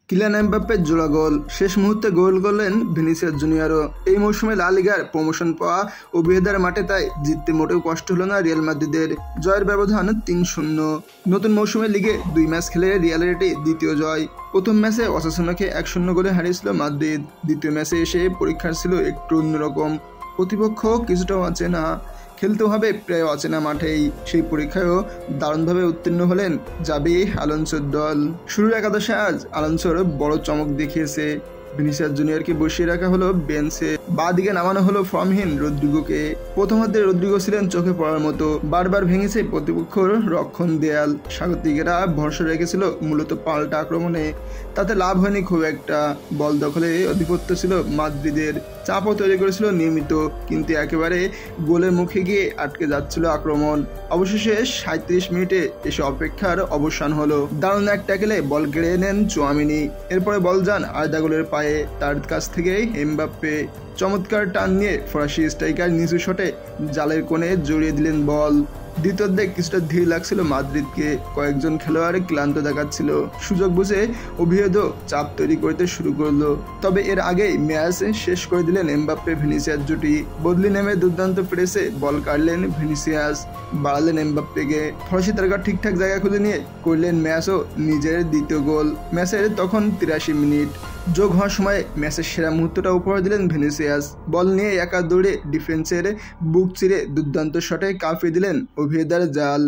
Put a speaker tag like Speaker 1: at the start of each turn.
Speaker 1: Kylian এমবাপ্পের জোড়া গোল, শেষ মুহূর্তে গোল করলেন ভিনিসিয়াস জুনিয়রও। এই মৌসুমে লা লিগার প্রমোশন পাওয়া ওভিয়েদার মাঠে তাই জিততে মোটেও কষ্ট হলো না রিয়াল মাদ্রিদের। জয়ের ব্যবধান ৩-০। নতুন মৌসুমে লিগে ২ ম্যাচ খেলে রিয়ালের এটি দ্বিতীয় জয়। প্রথম ম্যাচে ওসাসুনাকে ১-০ গোলে হারিয়েছিল মাদ্রিদ। দ্বিতীয় ম্যাচে এসে পরীক্ষার ছিল একটু অন্যরকম। প্রতিপক্ষ কিছুটাও অচেনা, খেলতে হবে প্রায় অচেনা মাঠেই। সেই পরীক্ষায়ও দারুণভাবে উত্তীর্ণ হলেন জাবি আলোনসোর দল। শুরুর একাদশে আজ আলোনসোর বড় চমক দেখিয়েছে। ভিনিসিয়াস জুনিয়রকে বসিয়ে রাখা হলো বেঞ্চে, বাঁ দিকে নামানো হলো ফর্মহীন রদ্রিগোকে। প্রথমার্ধে রদ্রিগো ছিলেন চোখে পড়ার মতো, বারবার ভেঙেছে প্রতিপক্ষর রক্ষণ দেয়াল। স্বাগতিকেরা ভরসা রেখেছিল মূলত পাল্টা আক্রমণে, তাতে লাভ হয়নি খুব একটা। বল দখলে আধিপত্য ছিল মাদ্রিদের, চাপও তৈরি করেছিল নিয়মিত, কিন্তু একেবারে গোলের মুখে গিয়ে আটকে যাচ্ছিল আক্রমণ। অবশেষে ৩৭ মিনিটে এসে অপেক্ষার অবসান হলো। দারুণ এক ট্যাকেলে বল কেড়ে নেন চুয়ামিনি, এরপরে বল যান আর্দা গোলের পায়ে, তার কাছ থেকে এমবাপ্পে চমৎকার টান নিয়ে ফরাসি স্ট্রাইকার নিচু শটে জালের কোণে জড়িয়ে দিলেন বল। দ্বিতীয়ার্ধে কিছুটা ধীর লাগছিল মাদ্রিদকে, কয়েকজন খেলোয়াড় ক্লান্ত দেখাচ্ছিল। সুযোগ বুঝে ওভিয়েদো চাপ তৈরি করতে শুরু করলো, তবে এর আগেই ম্যাচ শেষ করে দিলেন এমবাপ্পে ভিনিসিয়াস জুটি। বদলি নেমে দুর্দান্ত প্রেসে বল কাটলেন ভিনিসিয়াস, বাড়ালেন এমবাপ্পেকে। ফরাসি তারকা ঠিকঠাক জায়গা খুঁজে নিয়ে করলেন ম্যাচও নিজের দ্বিতীয় গোল। ম্যাচের তখন ৮৩ মিনিট যোগ হওয়ার সময় ম্যাচের সেরা মুহূর্তটা উপহার দিলেন ভিনিসিয়াস। বল নিয়ে একা দৌড়ে ডিফেন্সের বুক চিরে দুর্দান্ত শটে কাঁপিয়ে দিলেন ওভিয়েদার জাল।